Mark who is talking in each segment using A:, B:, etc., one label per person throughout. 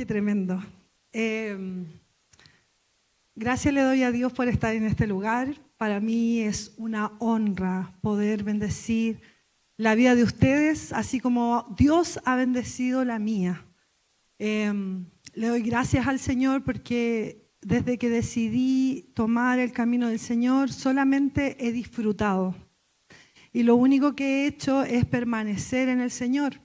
A: tremendo. Gracias le doy a Dios por estar en este lugar. Para mí es una honra poder bendecir la vida de ustedes, así como Dios ha bendecido la mía. Le doy gracias al Señor porque desde que decidí tomar el camino del Señor solamente he disfrutado. Y lo único que he hecho es permanecer en el Señor.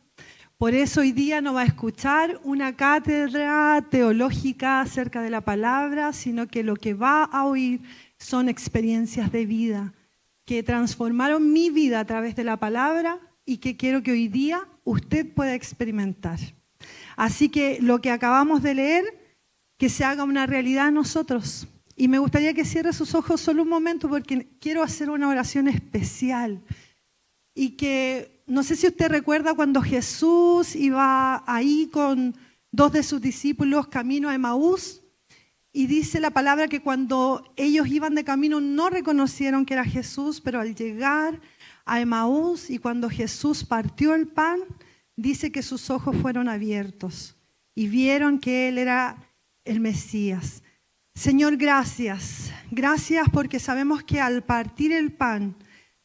A: Por eso hoy día no va a escuchar una cátedra teológica acerca de la palabra, sino que lo que va a oír son experiencias de vida que transformaron mi vida a través de la palabra y que quiero que hoy día usted pueda experimentar. Así que lo que acabamos de leer, que se haga una realidad en nosotros. Y me gustaría que cierre sus ojos solo un momento porque quiero hacer una oración especial. Y que, no sé si usted recuerda cuando Jesús iba ahí con dos de sus discípulos camino a Emaús. Y dice la palabra que cuando ellos iban de camino no reconocieron que era Jesús, pero al llegar a Emaús y cuando Jesús partió el pan, dice que sus ojos fueron abiertos y vieron que Él era el Mesías. Señor, gracias. Gracias porque sabemos que al partir el pan,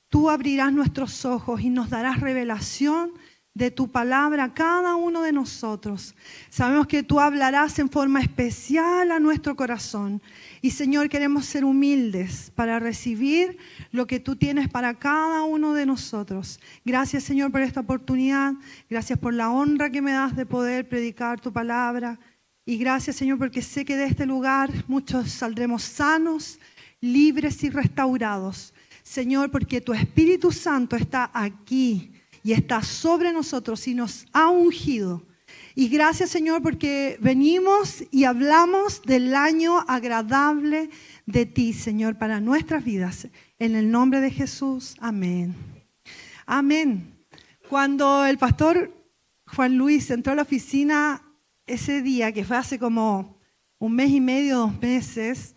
A: Tú abrirás nuestros ojos y nos darás revelación de tu palabra a cada uno de nosotros. Sabemos que tú hablarás en forma especial a nuestro corazón. Y Señor, queremos ser humildes para recibir lo que tú tienes para cada uno de nosotros. Gracias, Señor, por esta oportunidad. Gracias por la honra que me das de poder predicar tu palabra. Y gracias, Señor, porque sé que de este lugar muchos saldremos sanos, libres y restaurados. Señor, porque tu Espíritu Santo está aquí y está sobre nosotros y nos ha ungido. Y gracias, Señor, porque venimos y hablamos del año agradable de ti, Señor, para nuestras vidas. En el nombre de Jesús, amén. Amén. Cuando el pastor Juan Luis entró a la oficina ese día, que fue hace como 1 mes y medio, 2 meses,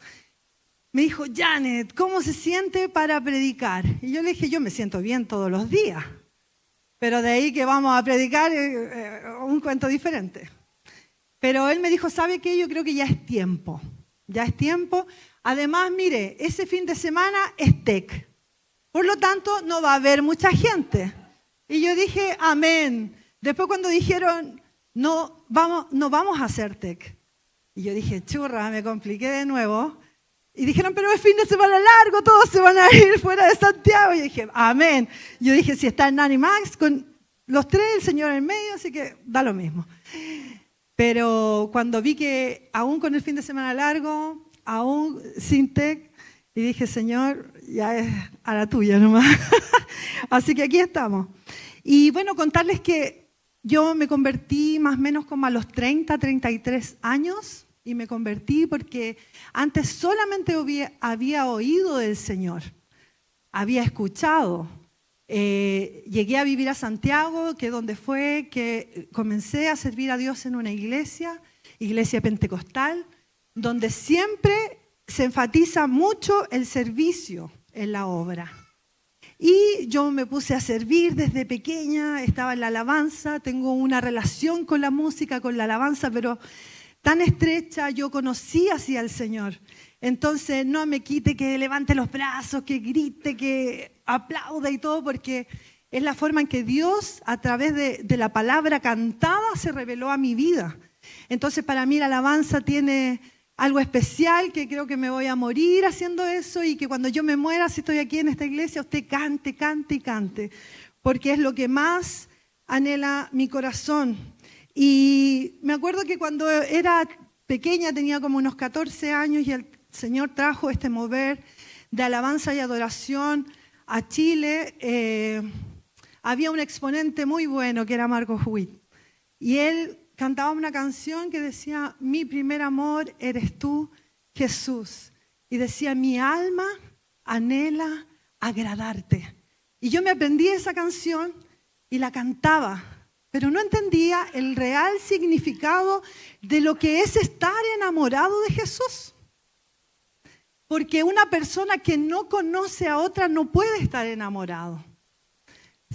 A: me dijo, Janet, ¿cómo se siente para predicar? Y yo le dije, yo me siento bien todos los días. Pero de ahí que vamos a predicar, un cuento diferente. Pero él me dijo, ¿sabe qué? Yo creo que ya es tiempo. Ya es tiempo. Además, mire, ese fin de semana es TEC. Por lo tanto, no va a haber mucha gente. Y yo dije, amén. Después cuando dijeron, no vamos a hacer TEC. Y yo dije, churra, me compliqué de nuevo. Y dijeron, pero es fin de semana largo, todos se van a ir fuera de Santiago. Y yo dije, amén. Yo dije, si está en Nani Max, con los 3, el Señor en medio, así que da lo mismo. Pero cuando vi que aún con el fin de semana largo, aún sin TEC, y dije, Señor, ya es a la tuya nomás. Así que aquí estamos. Y bueno, contarles que yo me convertí más o menos como a los 30, 33 años. Y me convertí porque antes solamente había oído del Señor, había escuchado. Llegué a vivir a Santiago, que donde fue que comencé a servir a Dios en una iglesia pentecostal, donde siempre se enfatiza mucho el servicio en la obra. Y yo me puse a servir desde pequeña, estaba en la alabanza, tengo una relación con la música, con la alabanza, pero tan estrecha, yo conocí así al Señor. Entonces no me quite que levante los brazos, que grite, que aplauda y todo, porque es la forma en que Dios, a través de la palabra cantada, se reveló a mi vida. Entonces para mí la alabanza tiene algo especial, que creo que me voy a morir haciendo eso y que cuando yo me muera, si estoy aquí en esta iglesia, usted cante, cante y cante, porque es lo que más anhela mi corazón. Y me acuerdo que cuando era pequeña, tenía como unos 14 años y el Señor trajo este mover de alabanza y adoración a Chile. Había un exponente muy bueno que era Marcos Witt. Y él cantaba una canción que decía, mi primer amor eres tú, Jesús. Y decía, mi alma anhela agradarte. Y yo me aprendí esa canción y la cantaba. Pero no entendía el real significado de lo que es estar enamorado de Jesús. Porque una persona que no conoce a otra no puede estar enamorado.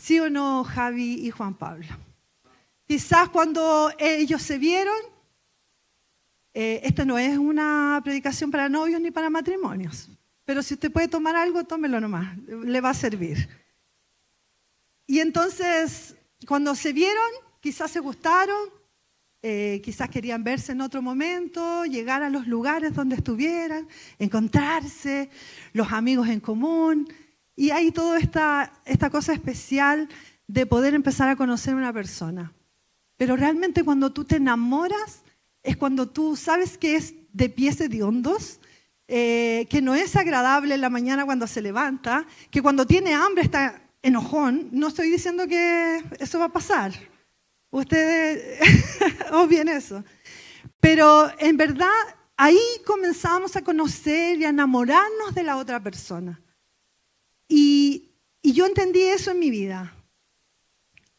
A: ¿Sí o no, Javi y Juan Pablo? Quizás cuando ellos se vieron, Esta no es una predicación para novios ni para matrimonios, pero si usted puede tomar algo, tómelo nomás, le va a servir. Y entonces, cuando se vieron, quizás se gustaron, quizás querían verse en otro momento, llegar a los lugares donde estuvieran, encontrarse, los amigos en común, y hay toda esta cosa especial de poder empezar a conocer a una persona. Pero realmente cuando tú te enamoras, es cuando tú sabes que es de pies hediondos, que no es agradable en la mañana cuando se levanta, que cuando tiene hambre está enojón. No estoy diciendo que eso va a pasar. Ustedes obvien eso. Pero en verdad ahí comenzamos a conocer y a enamorarnos de la otra persona. Y yo entendí eso en mi vida.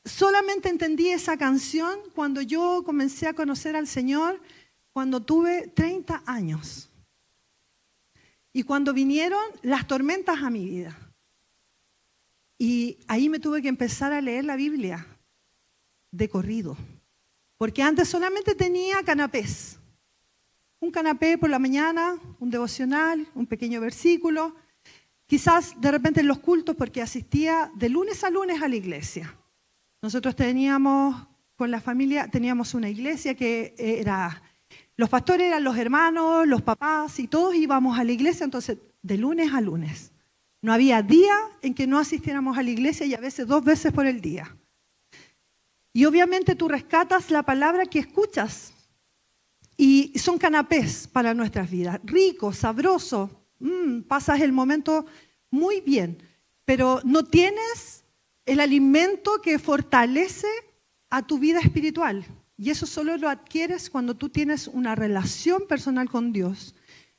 A: Solamente entendí esa canción cuando yo comencé a conocer al Señor, cuando tuve 30 años. Y cuando vinieron las tormentas a mi vida. Y ahí me tuve que empezar a leer la Biblia de corrido. Porque antes solamente tenía canapés. Un canapé por la mañana, un devocional, un pequeño versículo. Quizás de repente en los cultos, porque asistía de lunes a lunes a la iglesia. Nosotros teníamos, con la familia, teníamos una iglesia que era, los pastores eran los hermanos, los papás y todos íbamos a la iglesia, entonces de lunes a lunes. No había día en que no asistiéramos a la iglesia y a veces 2 veces por el día. Y obviamente tú rescatas la palabra que escuchas y son canapés para nuestras vidas, rico, sabroso, pasas el momento muy bien, pero no tienes el alimento que fortalece a tu vida espiritual. Y eso solo lo adquieres cuando tú tienes una relación personal con Dios.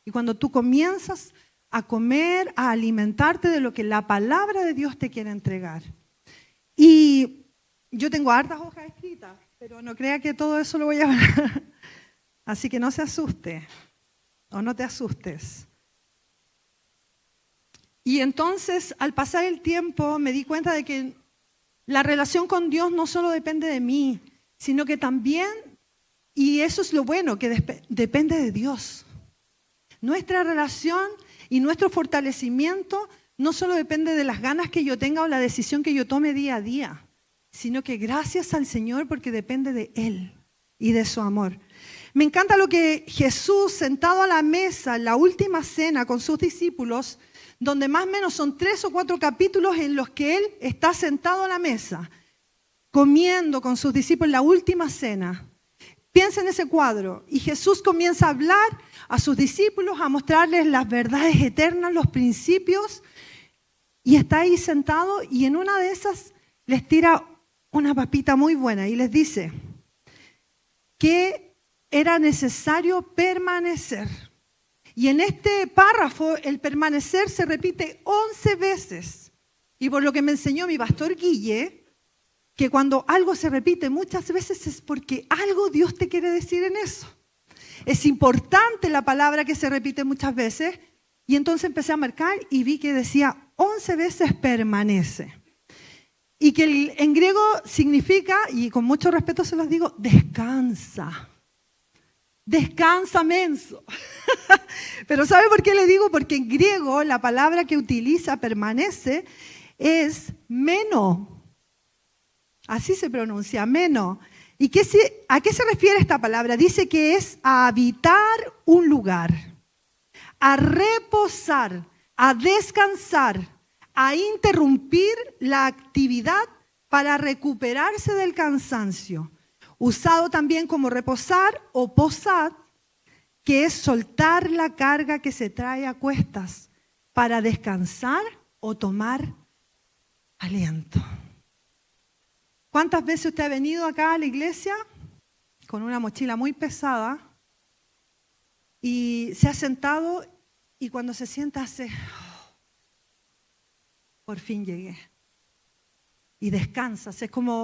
A: Y cuando tú comienzas a comer, a alimentarte de lo que la palabra de Dios te quiere entregar. Y yo tengo hartas hojas escritas, pero no crea que todo eso lo voy a hablar. Así que no se asuste o no te asustes. Y entonces, al pasar el tiempo, me di cuenta de que la relación con Dios no solo depende de mí, sino que también, y eso es lo bueno, que depende de Dios. Nuestra relación y nuestro fortalecimiento no solo depende de las ganas que yo tenga o la decisión que yo tome día a día, sino que gracias al Señor porque depende de Él y de su amor. Me encanta lo que Jesús, sentado a la mesa en la última cena con sus discípulos, donde más o menos son 3 o 4 capítulos en los que Él está sentado a la mesa, comiendo con sus discípulos la última cena. Piensa en ese cuadro y Jesús comienza a hablar a sus discípulos, a mostrarles las verdades eternas, los principios, y está ahí sentado y en una de esas les tira una papita muy buena y les dice que era necesario permanecer. Y en este párrafo el permanecer se repite 11 veces. Y por lo que me enseñó mi pastor Guille, que cuando algo se repite muchas veces es porque algo Dios te quiere decir en eso. Es importante la palabra que se repite muchas veces. Y entonces empecé a marcar y vi que decía 11 veces permanece. Y que en griego significa, y con mucho respeto se los digo, descansa. Descansa, menso. Pero ¿sabe por qué le digo? Porque en griego la palabra que utiliza permanece es meno. Así se pronuncia, meno. ¿Y a qué se refiere esta palabra? Dice que es a habitar un lugar, a reposar, a descansar, a interrumpir la actividad para recuperarse del cansancio. Usado también como reposar o posar, que es soltar la carga que se trae a cuestas para descansar o tomar aliento. ¿Cuántas veces usted ha venido acá a la iglesia con una mochila muy pesada y se ha sentado y cuando se sienta hace, por fin llegué? Y descansas,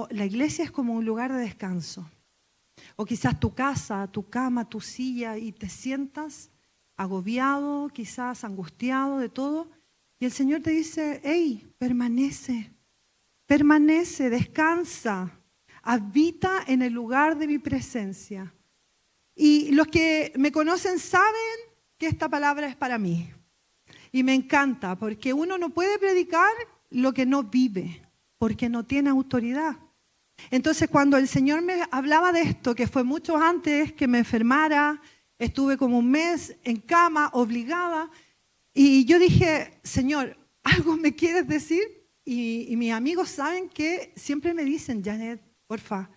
A: la iglesia es como un lugar de descanso. O quizás tu casa, tu cama, tu silla y te sientas agobiado, quizás angustiado de todo. Y el Señor te dice, hey, permanece, descansa, habita en el lugar de mi presencia. Y los que me conocen saben que esta palabra es para mí. Y me encanta, porque uno no puede predicar lo que no vive, porque no tiene autoridad. Entonces, cuando el Señor me hablaba de esto, que fue mucho antes que me enfermara, estuve como un mes en cama, obligada, y yo dije, Señor, ¿algo me quieres decir? Y mis amigos saben que siempre me dicen, Janet, porfa,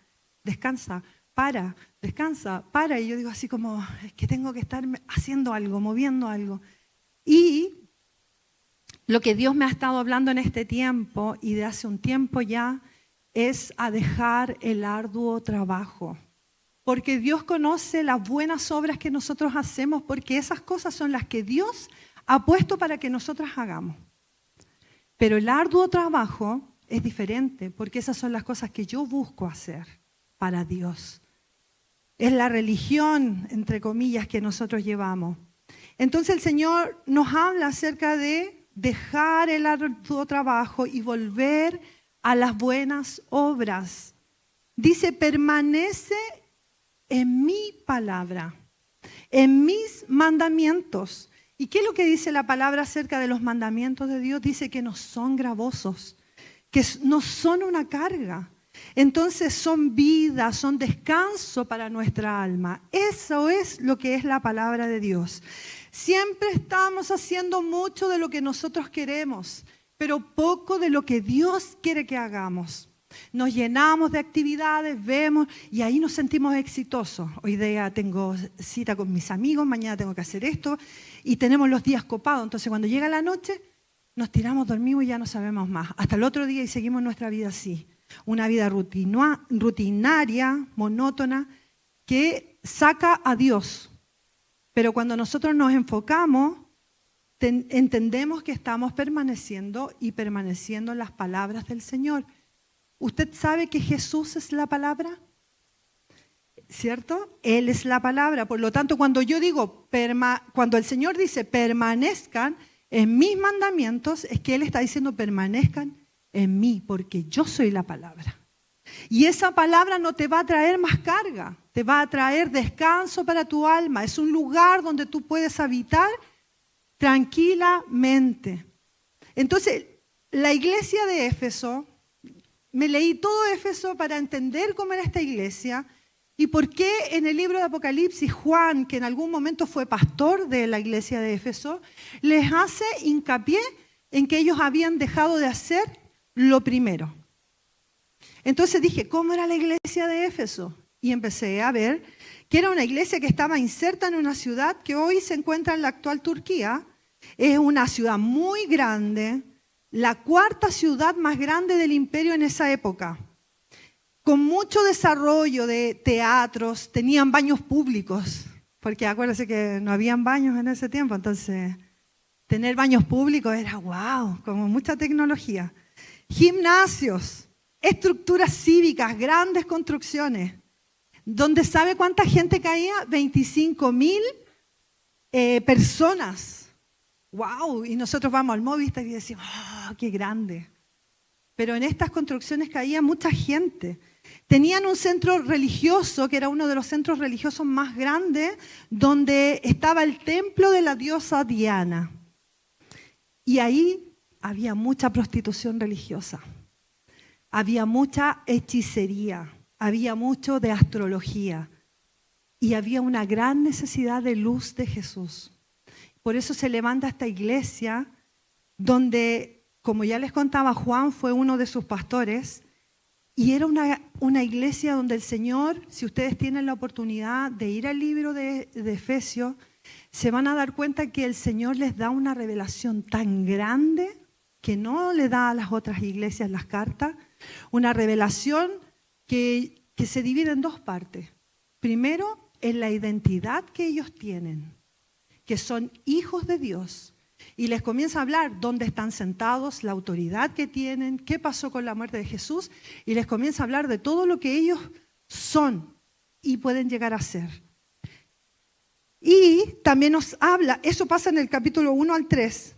A: descansa, descansa, para. Y yo digo así como, es que tengo que estar haciendo algo, moviendo algo. Y lo que Dios me ha estado hablando en este tiempo, y de hace un tiempo ya, es a dejar el arduo trabajo. Porque Dios conoce las buenas obras que nosotros hacemos, porque esas cosas son las que Dios ha puesto para que nosotras hagamos. Pero el arduo trabajo es diferente, porque esas son las cosas que yo busco hacer para Dios. Es la religión, entre comillas, que nosotros llevamos. Entonces el Señor nos habla acerca de dejar el arduo trabajo y volver a las buenas obras. Dice, permanece en mi palabra, en mis mandamientos. ¿Y qué es lo que dice la palabra acerca de los mandamientos de Dios? Dice que no son gravosos, que no son una carga. Entonces son vida, son descanso para nuestra alma. Eso es lo que es la palabra de Dios. Siempre estamos haciendo mucho de lo que nosotros queremos, pero poco de lo que Dios quiere que hagamos. Nos llenamos de actividades, vemos y ahí nos sentimos exitosos. Hoy día tengo cita con mis amigos, mañana tengo que hacer esto y tenemos los días copados. Entonces cuando llega la noche nos tiramos, dormimos y ya no sabemos más. Hasta el otro día y seguimos nuestra vida así. Una vida rutinaria, monótona, que saca a Dios. Pero cuando nosotros nos enfocamos, entendemos que estamos permaneciendo en las palabras del Señor. ¿Usted sabe que Jesús es la palabra? ¿Cierto? Él es la palabra. Por lo tanto, cuando yo digo, cuando el Señor dice permanezcan en mis mandamientos, es que Él está diciendo permanezcan en mí, porque yo soy la palabra. Y esa palabra no te va a traer más carga, te va a traer descanso para tu alma. Es un lugar donde tú puedes habitar tranquilamente. Entonces, la iglesia de Éfeso, me leí todo Éfeso para entender cómo era esta iglesia y por qué en el libro de Apocalipsis Juan, que en algún momento fue pastor de la iglesia de Éfeso, les hace hincapié en que ellos habían dejado de hacer lo primero. Entonces dije, ¿cómo era la iglesia de Éfeso? Y empecé a ver que era una iglesia que estaba inserta en una ciudad que hoy se encuentra en la actual Turquía. Es una ciudad muy grande, la cuarta ciudad más grande del imperio en esa época, con mucho desarrollo de teatros, tenían baños públicos, porque acuérdense que no habían baños en ese tiempo, entonces tener baños públicos era wow, como mucha tecnología. Gimnasios, estructuras cívicas, grandes construcciones, donde ¿sabe cuánta gente caía? 25.000 personas. ¡Wow! Y nosotros vamos al Movistar y decimos, ¡oh, qué grande! Pero en estas construcciones caía mucha gente. Tenían un centro religioso, que era uno de los centros religiosos más grandes, donde estaba el templo de la diosa Diana. Y ahí había mucha prostitución religiosa. Había mucha hechicería, había mucho de astrología. Y había una gran necesidad de luz de Jesús. Por eso se levanta esta iglesia donde, como ya les contaba, Juan fue uno de sus pastores y era una iglesia donde el Señor, si ustedes tienen la oportunidad de ir al libro de Efesios, se van a dar cuenta que el Señor les da una revelación tan grande que no le da a las otras iglesias las cartas, una revelación que se divide en dos partes. Primero, en la identidad que ellos tienen, que son hijos de Dios, y les comienza a hablar dónde están sentados, la autoridad que tienen, qué pasó con la muerte de Jesús, y les comienza a hablar de todo lo que ellos son y pueden llegar a ser. Y también nos habla, eso pasa en el capítulo 1 al 3,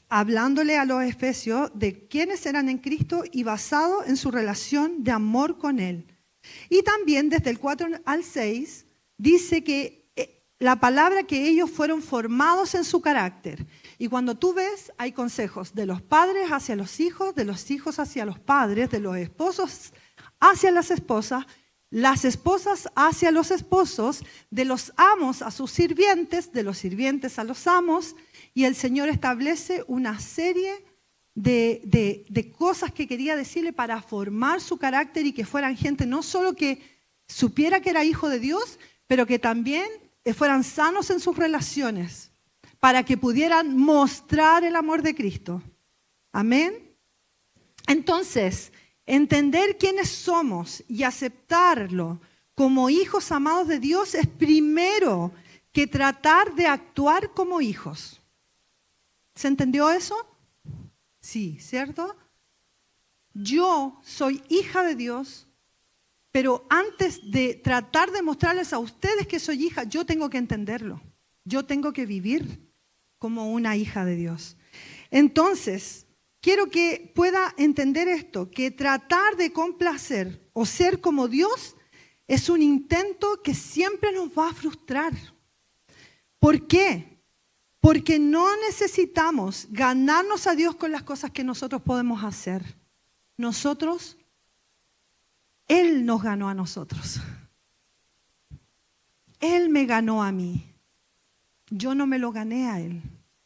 A: hablándole a los efesios de quiénes eran en Cristo y basado en su relación de amor con Él. Y también desde el 4 al 6 dice que la palabra que ellos fueron formados en su carácter. Y cuando tú ves, hay consejos de los padres hacia los hijos, de los hijos hacia los padres, de los esposos hacia las esposas hacia los esposos, de los amos a sus sirvientes, de los sirvientes a los amos, y el Señor establece una serie de cosas que quería decirle para formar su carácter y que fueran gente no solo que supiera que era hijo de Dios, pero que también fueran sanos en sus relaciones, para que pudieran mostrar el amor de Cristo. Amén. Entonces, entender quiénes somos y aceptarlo como hijos amados de Dios es primero que tratar de actuar como hijos. ¿Se entendió eso? Sí, ¿cierto? Yo soy hija de Dios, pero antes de tratar de mostrarles a ustedes que soy hija, yo tengo que entenderlo. Yo tengo que vivir como una hija de Dios. Entonces, quiero que pueda entender esto, que tratar de complacer o ser como Dios es un intento que siempre nos va a frustrar. ¿Por qué? Porque no necesitamos ganarnos a Dios con las cosas que nosotros podemos hacer. Él nos ganó a nosotros. Él me ganó a mí. Yo no me lo gané a Él.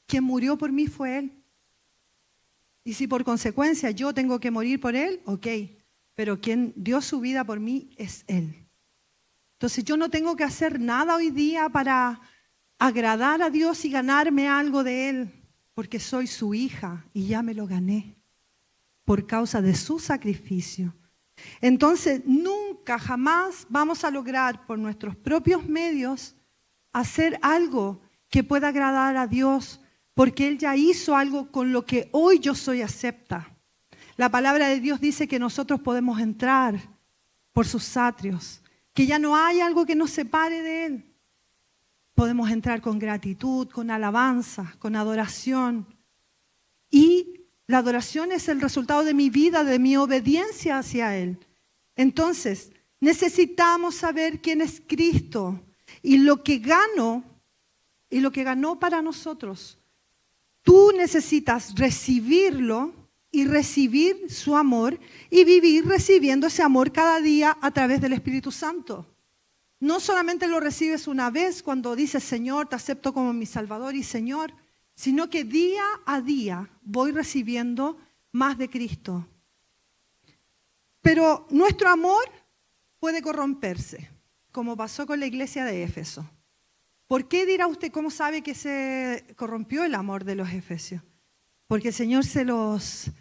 A: Quien murió por mí fue Él. Y si por consecuencia yo tengo que morir por Él, ok. Pero quien dio su vida por mí es Él. Entonces yo no tengo que hacer nada hoy día para agradar a Dios y ganarme algo de Él. Porque soy su hija y ya me lo gané. Por causa de su sacrificio. Entonces nunca, jamás vamos a lograr por nuestros propios medios hacer algo que pueda agradar a Dios, porque Él ya hizo algo con lo que hoy yo soy acepta. La palabra de Dios dice que nosotros podemos entrar por sus atrios, que ya no hay algo que nos separe de Él. Podemos entrar con gratitud, con alabanza, con adoración. Y la adoración es el resultado de mi vida, de mi obediencia hacia Él. Entonces, necesitamos saber quién es Cristo y lo que ganó para nosotros. Tú necesitas recibirlo y recibir su amor y vivir recibiendo ese amor cada día a través del Espíritu Santo. No solamente lo recibes una vez cuando dices, Señor, te acepto como mi Salvador y Señor, sino que día a día voy recibiendo más de Cristo. Pero nuestro amor puede corromperse, como pasó con la iglesia de Éfeso. ¿Por qué dirá usted cómo sabe que se corrompió el amor de los efesios? Porque el Señor se los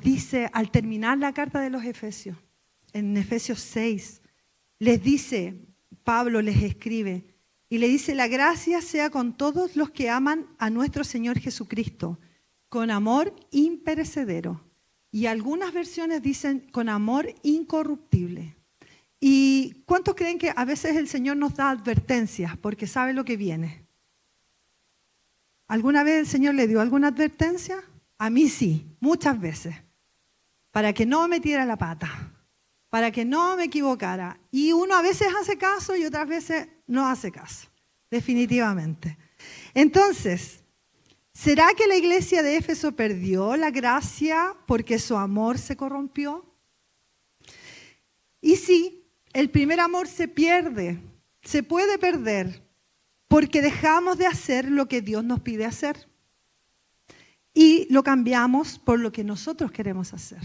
A: dice al terminar la carta de los Efesios, en Efesios 6, les dice, Pablo les escribe, y le dice, la gracia sea con todos los que aman a nuestro Señor Jesucristo, con amor imperecedero. Y algunas versiones dicen, con amor incorruptible. ¿Y cuántos creen que a veces el Señor nos da advertencias porque sabe lo que viene? ¿Alguna vez el Señor le dio alguna advertencia? A mí sí, muchas veces. Para que no metiera la pata, para que no me equivocara. Y uno a veces hace caso y otras veces no hace caso, definitivamente. Entonces, ¿será que la iglesia de Éfeso perdió la gracia porque su amor se corrompió? Y sí, el primer amor se pierde, se puede perder, porque dejamos de hacer lo que Dios nos pide hacer. Y lo cambiamos por lo que nosotros queremos hacer.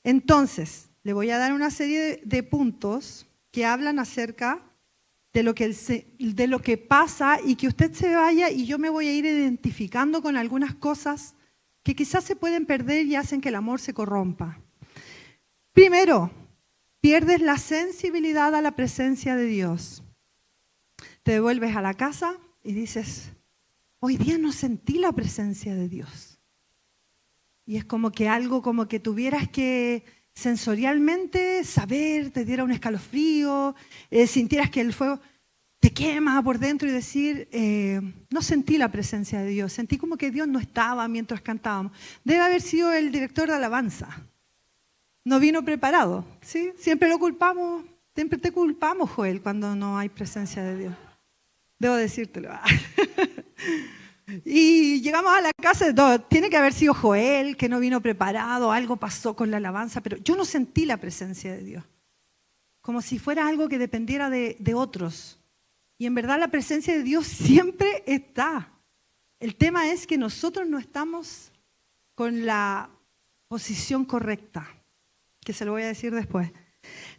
A: Entonces, le voy a dar una serie de puntos que hablan acerca de lo que pasa y que usted se vaya y yo me voy a ir identificando con algunas cosas que quizás se pueden perder y hacen que el amor se corrompa. Primero, pierdes la sensibilidad a la presencia de Dios. Te devuelves a la casa y dices, hoy día no sentí la presencia de Dios. Y es como que algo como que tuvieras que sensorialmente saber, te diera un escalofrío, sintieras que el fuego te quema por dentro y decir, no sentí la presencia de Dios, sentí como que Dios no estaba mientras cantábamos. Debe haber sido el director de alabanza. No vino preparado, ¿sí? Siempre lo culpamos Siempre te culpamos, Joel, cuando no hay presencia de Dios. Debo decírtelo. Y llegamos a la casa, no, tiene que haber sido Joel, que no vino preparado, algo pasó con la alabanza, pero yo no sentí la presencia de Dios. Como si fuera algo que dependiera de otros. Y en verdad la presencia de Dios siempre está. El tema es que nosotros no estamos con la posición correcta, que se lo voy a decir después.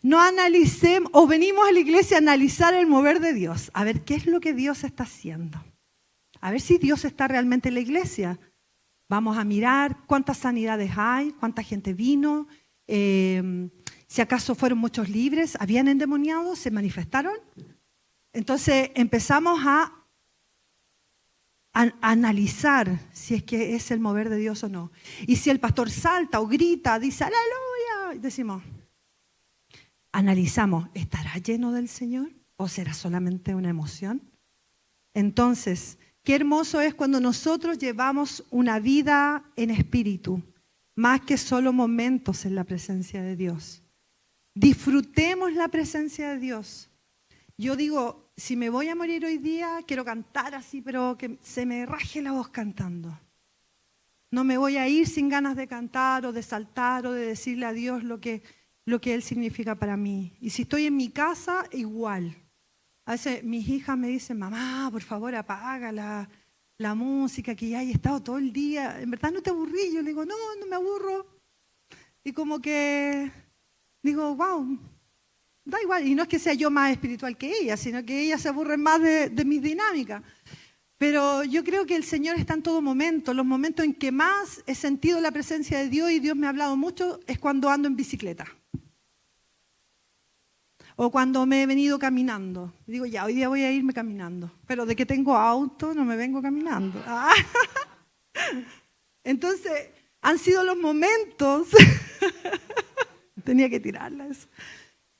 A: No analicemos, o venimos a la iglesia a analizar el mover de Dios, a ver qué es lo que Dios está haciendo. A ver si Dios está realmente en la iglesia. Vamos a mirar cuántas sanidades hay, cuánta gente vino, si acaso fueron muchos libres, habían endemoniados, se manifestaron. Entonces empezamos a analizar si es que es el mover de Dios o no. Y si el pastor salta o grita, dice aleluya, decimos, analizamos, ¿estará lleno del Señor o será solamente una emoción? Entonces, qué hermoso es cuando nosotros llevamos una vida en espíritu, más que solo momentos en la presencia de Dios. Disfrutemos la presencia de Dios. Yo digo, si me voy a morir hoy día, quiero cantar así, pero que se me raje la voz cantando. No me voy a ir sin ganas de cantar o de saltar o de decirle a Dios lo que Él significa para mí. Y si estoy en mi casa, igual. A veces mis hijas me dicen, mamá, por favor apaga la música, que ya he estado todo el día. ¿En verdad no te aburrí? Yo le digo, no me aburro. Y como que digo, wow, da igual. Y no es que sea yo más espiritual que ella, sino que ella se aburre más de mis dinámicas. Pero yo creo que el Señor está en todo momento. Los momentos en que más he sentido la presencia de Dios y Dios me ha hablado mucho es cuando ando en bicicleta. O cuando me he venido caminando. Digo, ya, hoy día voy a irme caminando. Pero de que tengo auto, no me vengo caminando. Entonces, han sido los momentos, tenía que tirarla eso,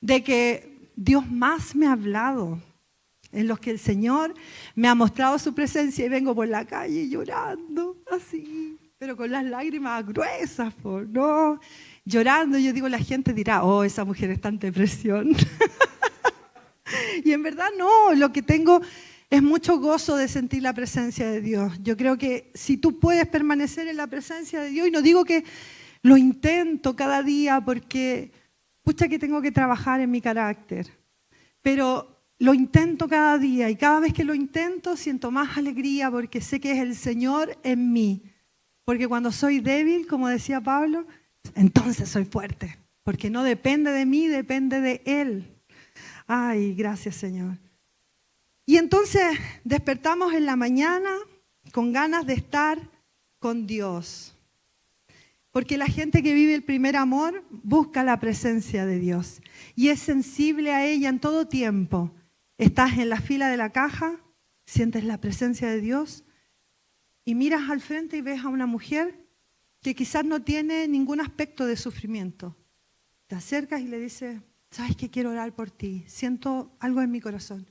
A: de que Dios más me ha hablado, en los que el Señor me ha mostrado su presencia y vengo por la calle llorando, así, pero con las lágrimas gruesas, ¿no? Llorando, yo digo, la gente dirá, oh, esa mujer está en depresión. Y en verdad no, lo que tengo es mucho gozo de sentir la presencia de Dios. Yo creo que si tú puedes permanecer en la presencia de Dios, y no digo que lo intento cada día porque, pucha, que tengo que trabajar en mi carácter, pero lo intento cada día y cada vez que lo intento siento más alegría porque sé que es el Señor en mí. Porque cuando soy débil, como decía Pablo, entonces soy fuerte, porque no depende de mí, depende de Él. Ay, gracias Señor. Y entonces despertamos en la mañana con ganas de estar con Dios. Porque la gente que vive el primer amor busca la presencia de Dios y es sensible a ella en todo tiempo. Estás en la fila de la caja, sientes la presencia de Dios y miras al frente y ves a una mujer que quizás no tiene ningún aspecto de sufrimiento. Te acercas y le dices, ¿sabes qué? Quiero orar por ti. Siento algo en mi corazón.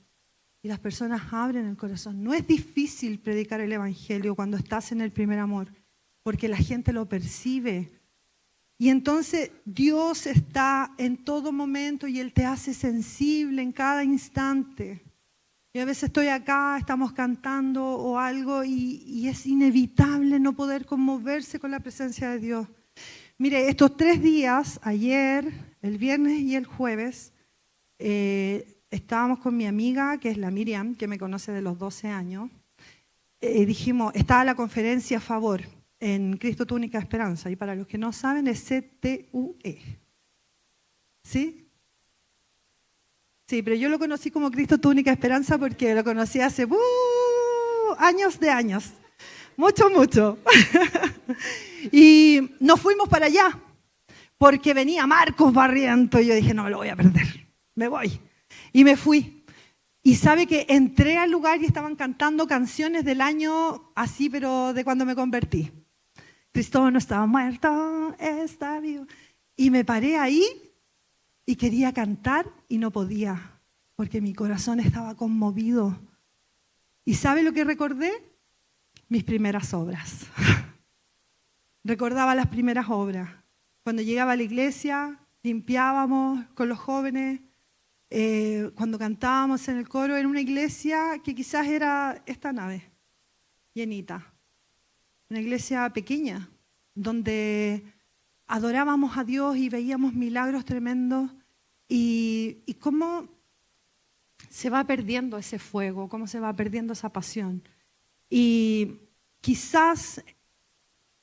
A: Y las personas abren el corazón. No es difícil predicar el Evangelio cuando estás en el primer amor, porque la gente lo percibe. Y entonces Dios está en todo momento y Él te hace sensible en cada instante. Yo a veces estoy acá, estamos cantando o algo y es inevitable no poder conmoverse con la presencia de Dios. Mire, estos 3 días, ayer, el viernes y el jueves, estábamos con mi amiga, que es la Miriam, que me conoce de los 12 años. Dijimos, estaba la conferencia a favor en Cristo tu única esperanza. Y para los que no saben, es CTUE. ¿Sí? Sí, pero yo lo conocí como Cristo tu única esperanza porque lo conocí hace años de años. Mucho. Y nos fuimos para allá porque venía Marcos Barrientos y yo dije, no me lo voy a perder, me voy. Y me fui. Y sabe que entré al lugar y estaban cantando canciones del año así, pero de cuando me convertí. Cristo no estaba muerto, está vivo. Y me paré ahí y quería cantar y no podía, porque mi corazón estaba conmovido. ¿Y sabe lo que recordé? Mis primeras obras. Recordaba las primeras obras. Cuando llegaba a la iglesia, limpiábamos con los jóvenes, cuando cantábamos en el coro, era una iglesia que quizás era esta nave, llenita. Una iglesia pequeña, donde adorábamos a Dios y veíamos milagros tremendos. Y cómo se va perdiendo ese fuego, cómo se va perdiendo esa pasión. Y quizás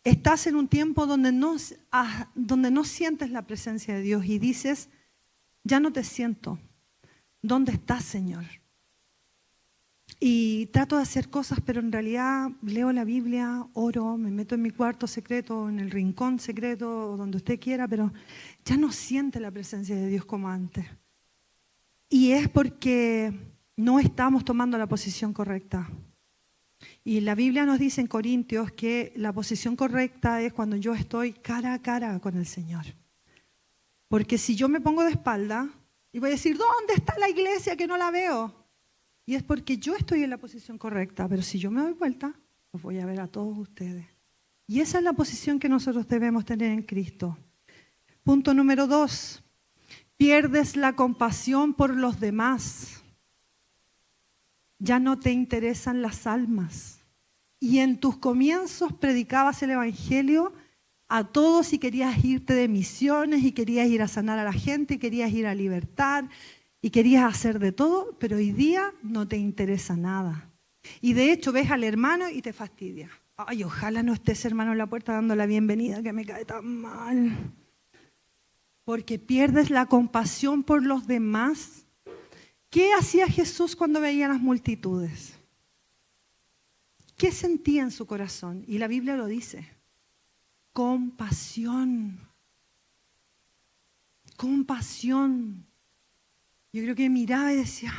A: estás en un tiempo donde no sientes la presencia de Dios y dices, ya no te siento. ¿Dónde estás, Señor? Y trato de hacer cosas, pero en realidad leo la Biblia, oro, me meto en mi cuarto secreto, en el rincón secreto, o donde usted quiera, pero ya no siente la presencia de Dios como antes. Y es porque no estamos tomando la posición correcta. Y la Biblia nos dice en Corintios que la posición correcta es cuando yo estoy cara a cara con el Señor. Porque si yo me pongo de espalda y voy a decir, ¿dónde está la iglesia que no la veo? Y es porque yo estoy en la posición correcta, pero si yo me doy vuelta, los voy a ver a todos ustedes. Y esa es la posición que nosotros debemos tener en Cristo. Punto número 2. Pierdes la compasión por los demás. Ya no te interesan las almas. Y en tus comienzos predicabas el Evangelio a todos y querías irte de misiones y querías ir a sanar a la gente y querías ir a libertar y querías hacer de todo, pero hoy día no te interesa nada. Y de hecho ves al hermano y te fastidia. Ay, ojalá no esté ese hermano en la puerta dando la bienvenida, que me cae tan mal. Porque pierdes la compasión por los demás. ¿Qué hacía Jesús cuando veía las multitudes? ¿Qué sentía en su corazón? Y la Biblia lo dice. Compasión. Compasión. Yo creo que miraba y decía,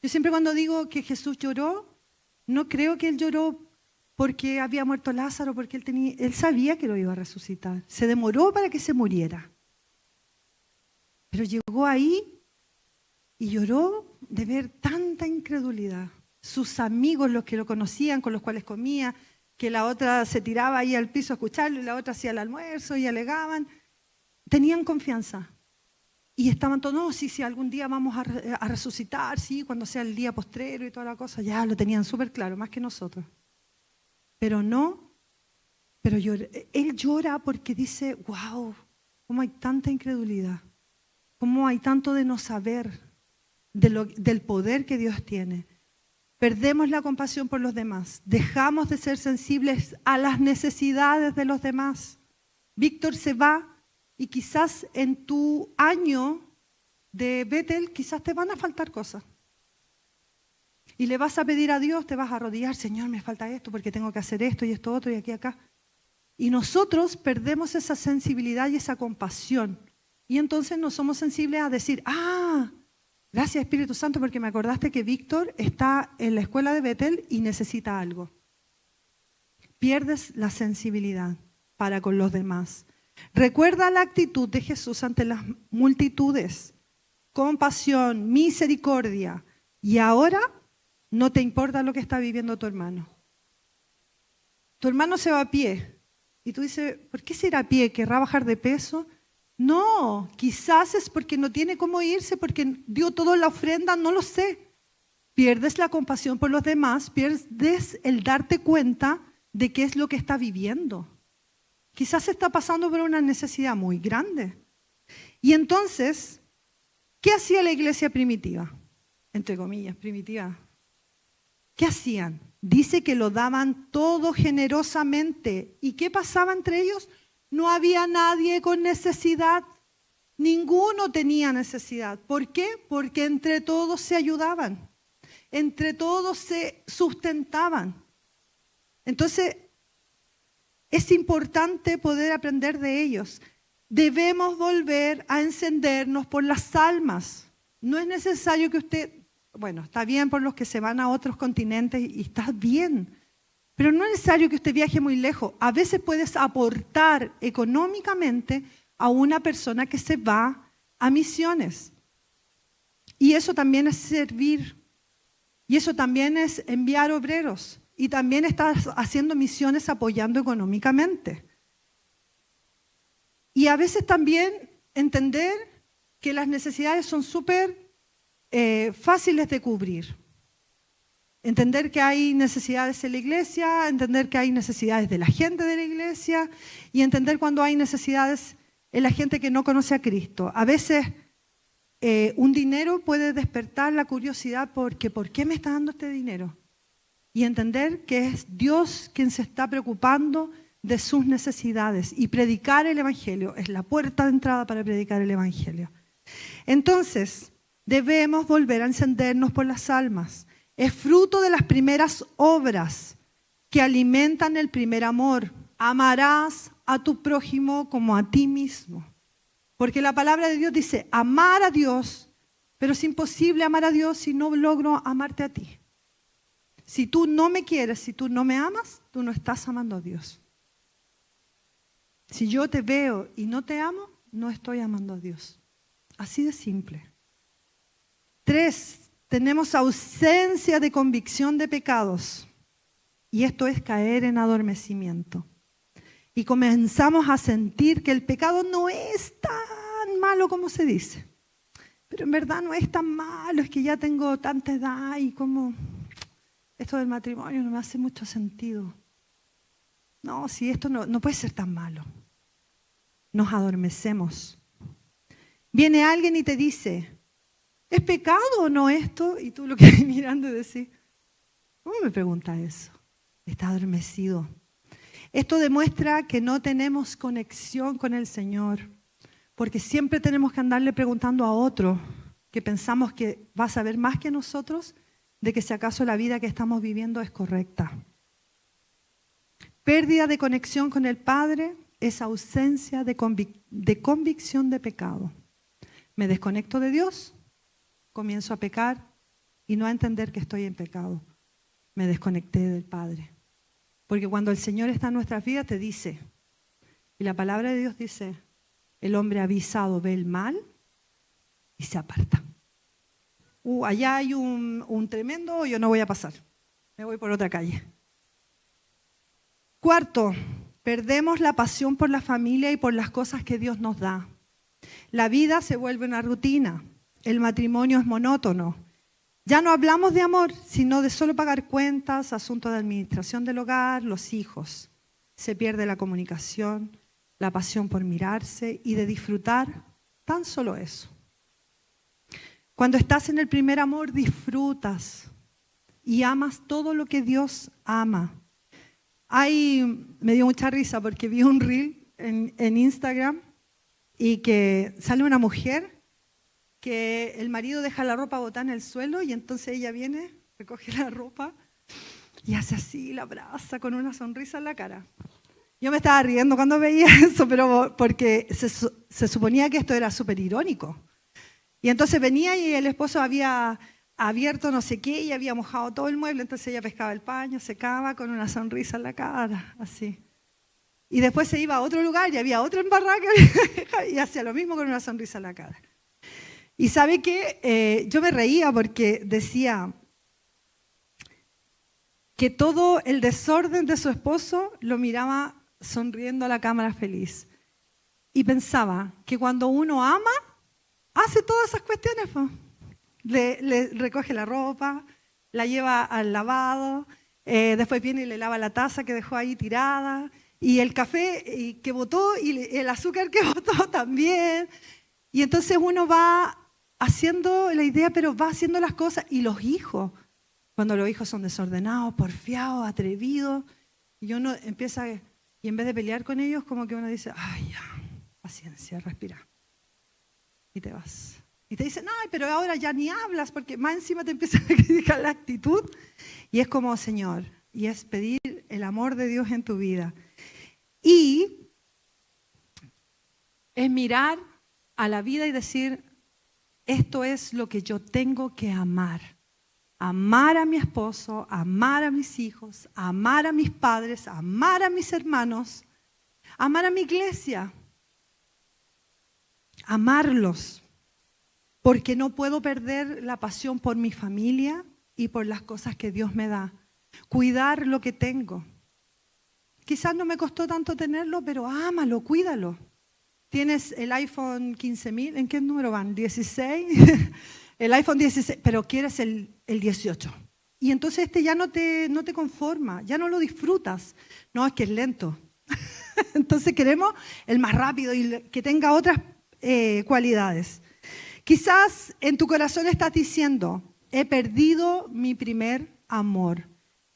A: yo siempre cuando digo que Jesús lloró, no creo que Él lloró porque había muerto Lázaro, porque Él sabía que lo iba a resucitar. Se demoró para que se muriera. Pero llegó ahí y lloró de ver tanta incredulidad. Sus amigos, los que lo conocían, con los cuales comía, que la otra se tiraba ahí al piso a escucharlo y la otra hacía el almuerzo y alegaban, tenían confianza. Y estaban todos, no, sí, algún día vamos a resucitar, sí, cuando sea el día postrero y toda la cosa. Ya lo tenían súper claro, más que nosotros. Pero él llora porque dice, wow, cómo hay tanta incredulidad, cómo hay tanto de no saber del poder que Dios tiene. Perdemos la compasión por los demás, dejamos de ser sensibles a las necesidades de los demás. Víctor se va. Y quizás en tu año de Betel, quizás te van a faltar cosas. Y le vas a pedir a Dios, te vas a arrodillar, Señor, me falta esto porque tengo que hacer esto y esto otro y aquí acá. Y nosotros perdemos esa sensibilidad y esa compasión. Y entonces no somos sensibles a decir, gracias Espíritu Santo porque me acordaste que Víctor está en la escuela de Betel y necesita algo. Pierdes la sensibilidad para con los demás. Recuerda la actitud de Jesús ante las multitudes. Compasión, misericordia. Y ahora no te importa lo que está viviendo tu hermano. Tu hermano se va a pie. Y tú dices, ¿por qué se irá a pie? ¿Querrá bajar de peso? No, quizás es porque no tiene cómo irse, porque dio toda la ofrenda, no lo sé. Pierdes la compasión por los demás, pierdes el darte cuenta de qué es lo que está viviendo. Quizás está pasando por una necesidad muy grande. Y entonces, ¿qué hacía la iglesia primitiva? Entre comillas, primitiva. ¿Qué hacían? Dice que lo daban todo generosamente. ¿Y qué pasaba entre ellos? No había nadie con necesidad. Ninguno tenía necesidad. ¿Por qué? Porque entre todos se ayudaban. Entre todos se sustentaban. Entonces, es importante poder aprender de ellos. Debemos volver a encendernos por las almas. No es necesario que usted, está bien por los que se van a otros continentes y está bien, pero no es necesario que usted viaje muy lejos. A veces puedes aportar económicamente a una persona que se va a misiones. Y eso también es servir. Y eso también es enviar obreros. Y también estás haciendo misiones apoyando económicamente. Y a veces también entender que las necesidades son súper fáciles de cubrir. Entender que hay necesidades en la iglesia, entender que hay necesidades de la gente de la iglesia y entender cuando hay necesidades en la gente que no conoce a Cristo. A veces un dinero puede despertar la curiosidad porque ¿por qué me está dando este dinero? Y entender que es Dios quien se está preocupando de sus necesidades y predicar el Evangelio es la puerta de entrada para predicar el Evangelio. Entonces, debemos volver a encendernos por las almas. Es fruto de las primeras obras que alimentan el primer amor. Amarás a tu prójimo como a ti mismo. Porque la palabra de Dios dice, amar a Dios, pero es imposible amar a Dios si no logro amarte a ti. Si tú no me quieres, si tú no me amas, tú no estás amando a Dios. Si yo te veo y no te amo, no estoy amando a Dios. Así de simple. 3. Tenemos ausencia de convicción de pecados. Y esto es caer en adormecimiento. Y comenzamos a sentir que el pecado no es tan malo como se dice. Pero en verdad no es tan malo, es que ya tengo tanta edad y como esto del matrimonio no me hace mucho sentido. No, si esto no puede ser tan malo. Nos adormecemos. Viene alguien y te dice, ¿es pecado o no esto? Y tú lo quedas mirando y decís, ¿cómo me pregunta eso? Está adormecido. Esto demuestra que no tenemos conexión con el Señor, porque siempre tenemos que andarle preguntando a otro que pensamos que va a saber más que nosotros de que si acaso la vida que estamos viviendo es correcta. Pérdida de conexión con el Padre es ausencia de convicción de pecado. Me desconecto de Dios, comienzo a pecar y no a entender que estoy en pecado. Me desconecté del Padre. Porque cuando el Señor está en nuestras vidas te dice, y la palabra de Dios dice, el hombre avisado ve el mal y se aparta. Allá hay un tremendo, yo no voy a pasar, me voy por otra calle. 4, perdemos la pasión por la familia y por las cosas que Dios nos da. La vida se vuelve una rutina, el matrimonio es monótono. Ya no hablamos de amor, sino de solo pagar cuentas, asuntos de administración del hogar, los hijos. Se pierde la comunicación, la pasión por mirarse y de disfrutar tan solo eso. Cuando estás en el primer amor, disfrutas y amas todo lo que Dios ama. Me dio mucha risa porque vi un reel en Instagram y que sale una mujer que el marido deja la ropa botada en el suelo y entonces ella viene, recoge la ropa y hace así, la abraza con una sonrisa en la cara. Yo me estaba riendo cuando veía eso, pero porque se suponía que esto era súper irónico. Y entonces venía y el esposo había abierto no sé qué y había mojado todo el mueble, entonces ella pescaba el paño, secaba con una sonrisa en la cara, así. Y después se iba a otro lugar y había otro embarrado y hacía lo mismo con una sonrisa en la cara. Y ¿sabe qué? Yo me reía porque decía que todo el desorden de su esposo lo miraba sonriendo a la cámara feliz. Y pensaba que cuando uno ama, hace todas esas cuestiones. Le recoge la ropa, la lleva al lavado, después viene y le lava la taza que dejó ahí tirada, y el café que botó y el azúcar que botó también. Y entonces uno va haciendo la idea, pero va haciendo las cosas. Y los hijos, cuando los hijos son desordenados, porfiados, atrevidos, y uno empieza, y en vez de pelear con ellos, como que uno dice, ay, ya, paciencia, respira. Y te vas. Y te dicen, ay, pero ahora ya ni hablas, porque más encima te empiezan a criticar la actitud. Y es como, Señor, y es pedir el amor de Dios en tu vida. Y es mirar a la vida y decir, esto es lo que yo tengo que amar. Amar a mi esposo, amar a mis hijos, amar a mis padres, amar a mis hermanos, amar a mi iglesia. Amarlos. Porque no puedo perder la pasión por mi familia y por las cosas que Dios me da. Cuidar lo que tengo. Quizás no me costó tanto tenerlo, pero ámalo, cuídalo. tienes el iPhone 15.000, ¿en qué número van? ¿16? El iPhone 16, pero quieres el 18. Y entonces ya no te conforma, ya no lo disfrutas. No, es que es lento. Entonces queremos el más rápido y que tenga otras cualidades. Quizás en tu corazón estás diciendo, he perdido mi primer amor.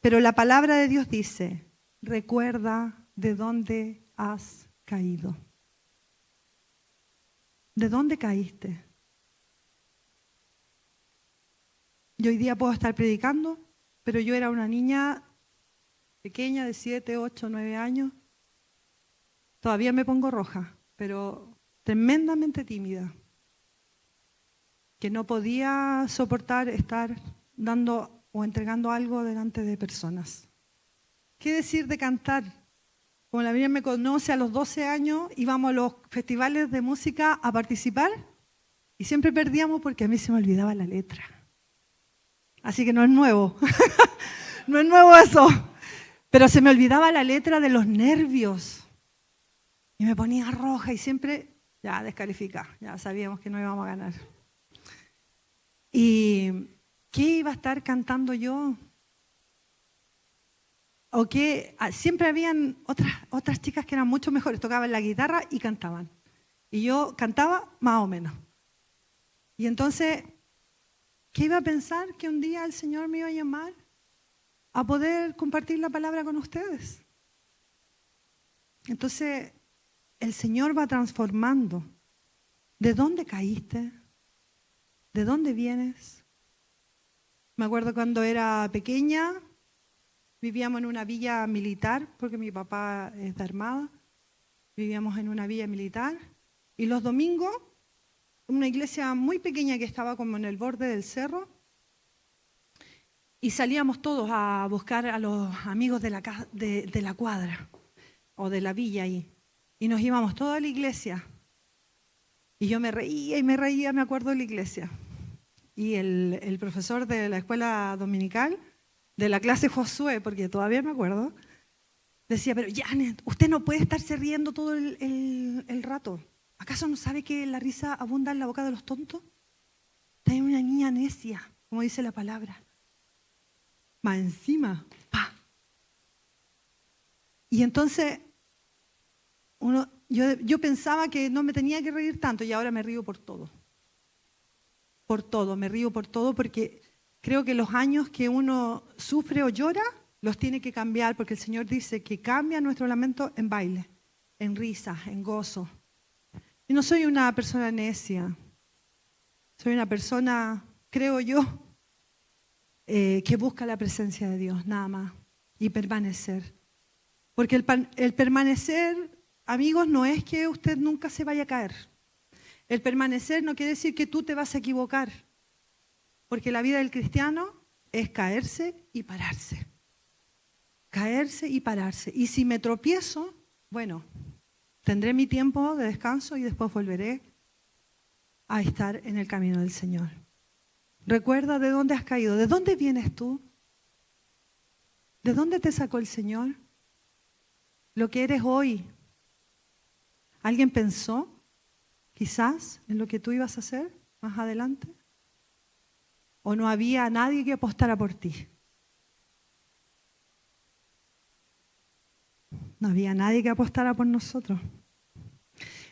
A: Pero la palabra de Dios dice, recuerda de dónde has caído. ¿De dónde caíste? Yo hoy día puedo estar predicando, pero yo era una niña pequeña de 7, 8, 9 años. Todavía me pongo roja, pero tremendamente tímida. Que no podía soportar estar dando o entregando algo delante de personas. ¿Qué decir de cantar? Como la Biblia me conoce, a los 12 años íbamos a los festivales de música a participar y siempre perdíamos porque a mí se me olvidaba la letra. Así que no es nuevo, no es nuevo eso. Pero se me olvidaba la letra de los nervios y me ponía roja y siempre, ya descalifica, ya sabíamos que no íbamos a ganar. ¿Y qué iba a estar cantando yo? O que siempre habían otras chicas que eran mucho mejores, tocaban la guitarra y cantaban. Y yo cantaba más o menos. Y entonces, ¿qué iba a pensar? Que un día el Señor me iba a llamar a poder compartir la palabra con ustedes. Entonces, el Señor va transformando. ¿De dónde caíste? ¿De dónde vienes? Me acuerdo cuando era pequeña, vivíamos en una villa militar, porque mi papá es de Armada. Vivíamos en una villa militar. Y los domingos, una iglesia muy pequeña que estaba como en el borde del cerro, y salíamos todos a buscar a los amigos de la cuadra, o de la villa ahí. Y nos íbamos todos a la iglesia. Y yo me reía y me reía, me acuerdo de la iglesia. Y el profesor de la escuela dominical, de la clase Josué, porque todavía me acuerdo, decía, pero Janet, usted no puede estarse riendo todo el rato. ¿Acaso no sabe que la risa abunda en la boca de los tontos? Usted es una niña necia, como dice la palabra. Más encima, ¡pa! Y entonces, yo pensaba que no me tenía que reír tanto y ahora me río por todo. Por todo, me río por todo porque creo que los años que uno sufre o llora, los tiene que cambiar porque el Señor dice que cambia nuestro lamento en baile, en risa, en gozo. Y no soy una persona necia, soy una persona, creo yo, que busca la presencia de Dios, nada más, y permanecer. Porque el permanecer, amigos, no es que usted nunca se vaya a caer. El permanecer no quiere decir que tú te vas a equivocar, porque la vida del cristiano es caerse y pararse. Caerse y pararse. Y si me tropiezo, bueno, tendré mi tiempo de descanso y después volveré a estar en el camino del Señor. Recuerda de dónde has caído, de dónde vienes tú, de dónde te sacó el Señor, lo que eres hoy. ¿Alguien pensó quizás en lo que tú ibas a hacer más adelante? ¿O no había nadie que apostara por ti? No había nadie que apostara por nosotros.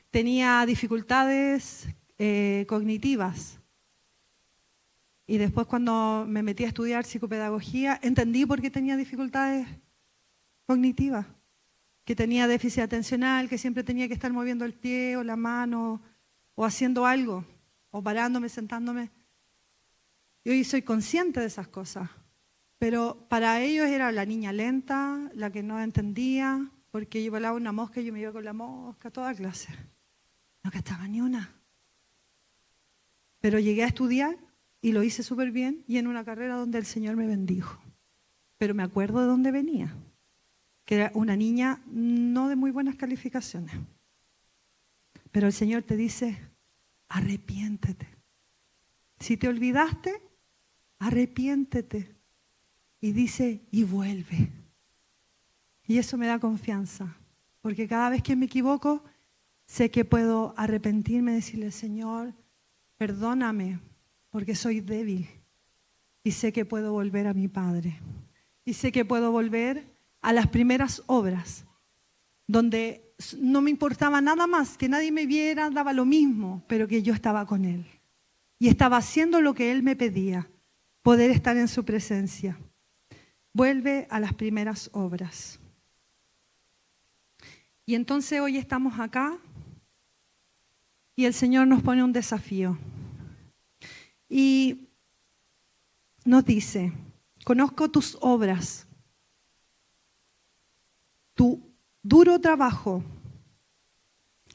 A: Tenía dificultades cognitivas. Y después cuando me metí a estudiar psicopedagogía, entendí por qué tenía dificultades cognitivas. Que tenía déficit atencional, que siempre tenía que estar moviendo el pie o la mano o haciendo algo, o parándome, sentándome. Y hoy soy consciente de esas cosas. Pero para ellos era la niña lenta, la que no entendía, porque yo volaba una mosca y yo me iba con la mosca, toda clase. No cachaba ni una. Pero llegué a estudiar y lo hice súper bien y en una carrera donde el Señor me bendijo. Pero me acuerdo de dónde venía, que era una niña no de muy buenas calificaciones. Pero el Señor te dice, arrepiéntete. Si te olvidaste, arrepiéntete. Y dice, y vuelve. Y eso me da confianza, porque cada vez que me equivoco, sé que puedo arrepentirme y decirle, Señor, perdóname porque soy débil. Y sé que puedo volver a mi Padre. Y sé que puedo volver a las primeras obras, donde no me importaba nada más, que nadie me viera, daba lo mismo, pero que yo estaba con Él. Y estaba haciendo lo que Él me pedía, poder estar en su presencia. Vuelve a las primeras obras. Y entonces hoy estamos acá y el Señor nos pone un desafío. Y nos dice, conozco tus obras, tu duro trabajo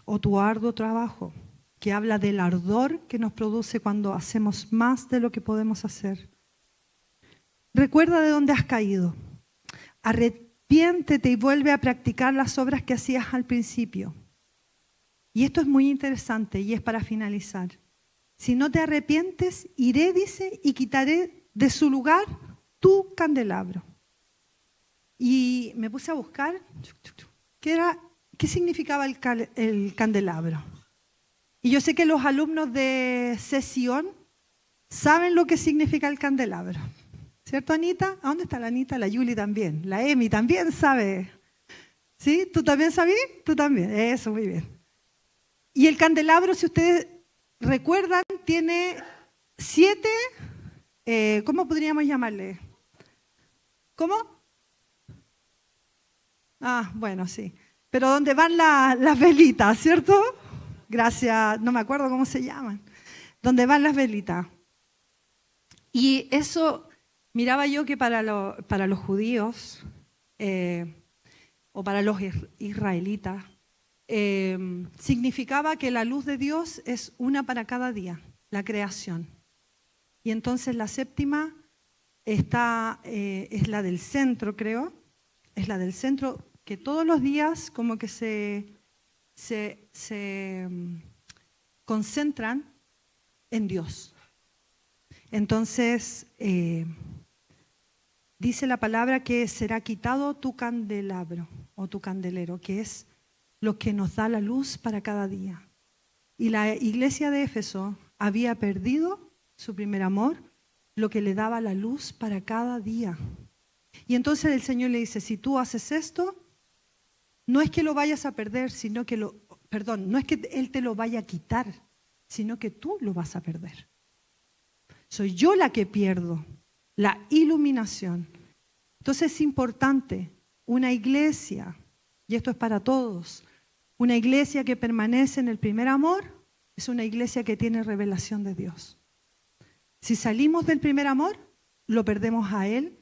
A: o tu arduo trabajo, que habla del ardor que nos produce cuando hacemos más de lo que podemos hacer. Recuerda de dónde has caído. Arrepiéntete y vuelve a practicar las obras que hacías al principio. Y esto es muy interesante y es para finalizar. Si no te arrepientes, iré, dice, y quitaré de su lugar tu candelabro. Y me puse a buscar qué significaba el candelabro. Y yo sé que los alumnos de sesión saben lo que significa el candelabro. ¿Cierto, Anita? ¿A dónde está la Anita? La Yuli también. La Emi también sabe. ¿Sí? ¿Tú también sabías? Tú también. Eso, muy bien. Y el candelabro, si ustedes recuerdan, tiene 7, ¿cómo podríamos llamarle? ¿Cómo? Ah, bueno, sí. Pero donde van las velitas, ¿cierto? Gracias, no me acuerdo cómo se llaman. Donde van las velitas. Y eso, miraba yo que para los judíos o para los israelitas, significaba que la luz de Dios es una para cada día, la creación. Y entonces la séptima es la del centro, creo. Es la del centro que todos los días como que se concentran en Dios. Entonces, dice la palabra que será quitado tu candelabro o tu candelero, que es lo que nos da la luz para cada día. Y la iglesia de Éfeso había perdido su primer amor, lo que le daba la luz para cada día. Y entonces el Señor le dice, si tú haces esto, no es que lo vayas a perder, no es que Él te lo vaya a quitar, sino que tú lo vas a perder. Soy yo la que pierdo la iluminación. Entonces es importante una iglesia, y esto es para todos, una iglesia que permanece en el primer amor es una iglesia que tiene revelación de Dios. Si salimos del primer amor, lo perdemos a Él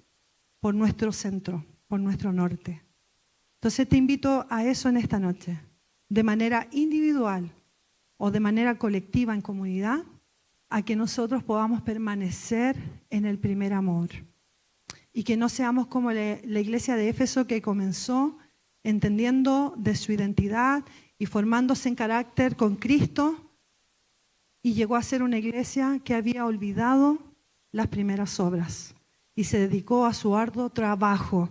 A: por nuestro centro, por nuestro norte. Entonces te invito a eso en esta noche, de manera individual o de manera colectiva en comunidad, a que nosotros podamos permanecer en el primer amor y que no seamos como la iglesia de Éfeso, que comenzó entendiendo de su identidad y formándose en carácter con Cristo, y llegó a ser una iglesia que había olvidado las primeras obras y se dedicó a su arduo trabajo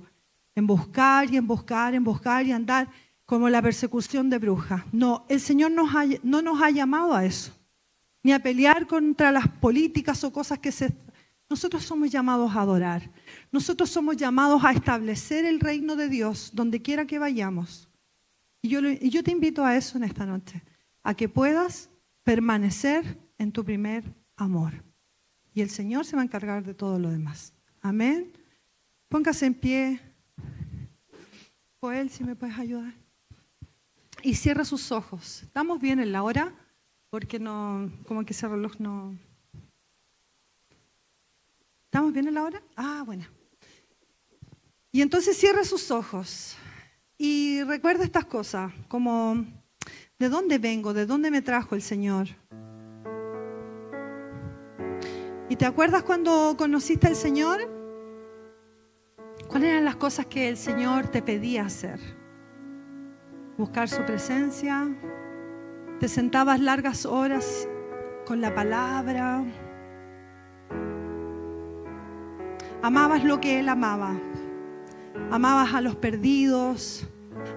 A: en buscar y en buscar, en buscar y andar como la persecución de brujas. No, el Señor no nos ha llamado a eso, ni a pelear contra las políticas o cosas Nosotros somos llamados a adorar. Nosotros somos llamados a establecer el reino de Dios donde quiera que vayamos. Y yo te invito a eso en esta noche, a que puedas permanecer en tu primer amor. Y el Señor se va a encargar de todo lo demás. Amén. Póngase en pie. Joel, si me puedes ayudar. Y cierra sus ojos. ¿Estamos bien en la hora? Porque no, como que ese reloj no... ¿Estamos bien en la hora? Ah, bueno. Y entonces cierra sus ojos y recuerda estas cosas, como ¿de dónde vengo? ¿De dónde me trajo el Señor? ¿Y te acuerdas cuando conociste al Señor? ¿Cuáles eran las cosas que el Señor te pedía hacer? Buscar su presencia. Te sentabas largas horas con la palabra. Amabas lo que Él amaba. Amabas a los perdidos.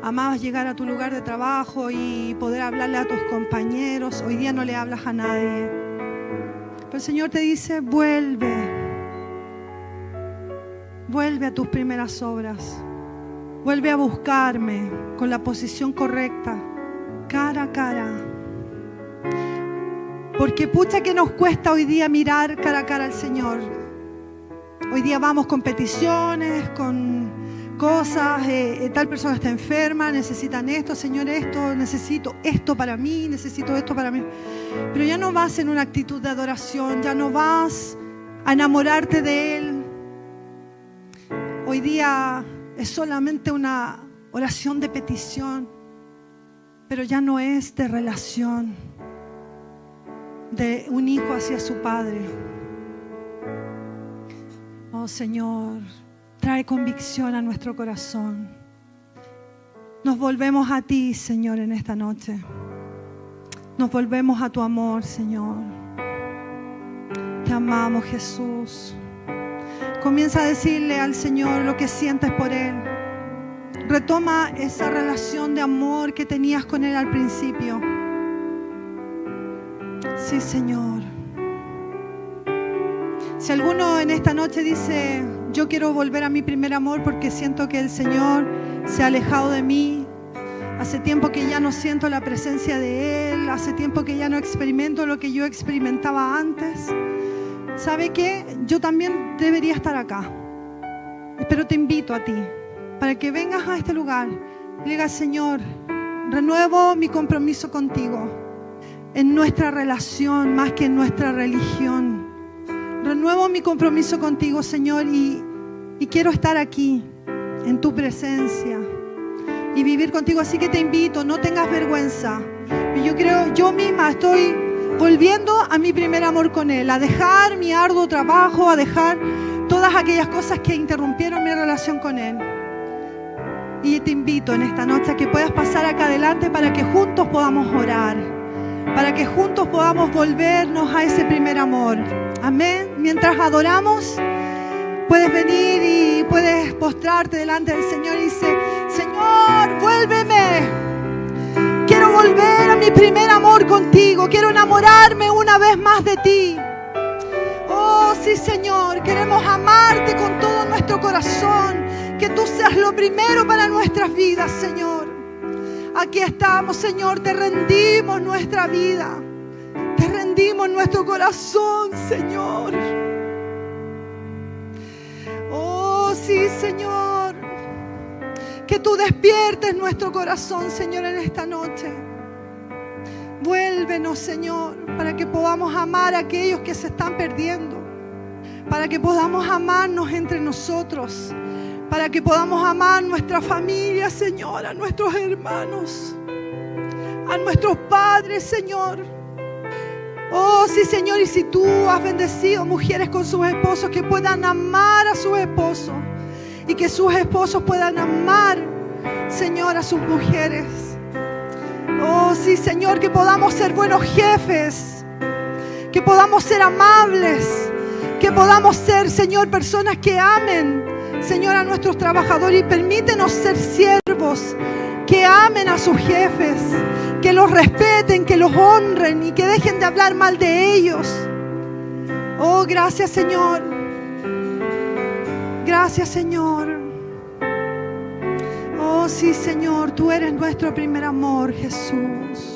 A: Amabas llegar a tu lugar de trabajo y poder hablarle a tus compañeros. Hoy día no le hablas a nadie. Pero el Señor te dice, vuelve. Vuelve a tus primeras obras. Vuelve a buscarme con la posición correcta, cara a cara. Porque pucha que nos cuesta hoy día mirar cara a cara al Señor. Hoy día vamos con peticiones, con cosas, tal persona está enferma, necesitan esto, Señor, esto, necesito esto para mí, necesito esto para mí. Pero ya no vas en una actitud de adoración, ya no vas a enamorarte de Él. Hoy día es solamente una oración de petición, pero ya no es de relación de un hijo hacia su padre. Oh Señor, trae convicción a nuestro corazón. Nos volvemos a ti, Señor, en esta noche. Nos volvemos a tu amor, Señor. Te amamos, Jesús. Comienza a decirle al Señor lo que sientes por Él. Retoma esa relación de amor que tenías con Él al principio. Sí, Señor. Si alguno en esta noche dice, yo quiero volver a mi primer amor porque siento que el Señor se ha alejado de mí. Hace tiempo que ya no siento la presencia de Él. Hace tiempo que ya no experimento lo que yo experimentaba antes. ¿Sabe qué? Yo también debería estar acá. Pero te invito a ti, para que vengas a este lugar y le digas, Señor, renuevo mi compromiso contigo en nuestra relación más que en nuestra religión. Renuevo mi compromiso contigo, Señor, y quiero estar aquí en tu presencia y vivir contigo. Así que te invito, no tengas vergüenza. Yo misma estoy volviendo a mi primer amor con Él, a dejar mi arduo trabajo, a dejar todas aquellas cosas que interrumpieron mi relación con Él. Y te invito en esta noche a que puedas pasar acá adelante para que juntos podamos orar, para que juntos podamos volvernos a ese primer amor. Amén. Mientras adoramos, puedes venir y puedes postrarte delante del Señor y dice, Señor, vuélveme. Quiero volver a mi primer amor contigo. Quiero enamorarme una vez más de ti. Oh, sí, Señor. Queremos amarte con todo nuestro corazón. Que tú seas lo primero para nuestras vidas, Señor. Aquí estamos, Señor. Te rendimos nuestra vida. Te rendimos nuestro corazón, Señor. Oh, sí, Señor. Que tú despiertes nuestro corazón, Señor, en esta noche. Vuélvenos, Señor, para que podamos amar a aquellos que se están perdiendo. Para que podamos amarnos entre nosotros. Para que podamos amar a nuestra familia, Señor, a nuestros hermanos, a nuestros padres, Señor. Oh, sí, Señor, y si tú has bendecido mujeres con sus esposos, que puedan amar a sus esposos. Y que sus esposos puedan amar, Señor, a sus mujeres. Oh, sí, Señor, que podamos ser buenos jefes. Que podamos ser amables. Que podamos ser, Señor, personas que amen, Señor, a nuestros trabajadores. Y permítenos ser siervos que amen a sus jefes. Que los respeten, que los honren y que dejen de hablar mal de ellos. Oh, gracias, Señor. Gracias, Señor. Oh, sí, Señor, tú eres nuestro primer amor, Jesús.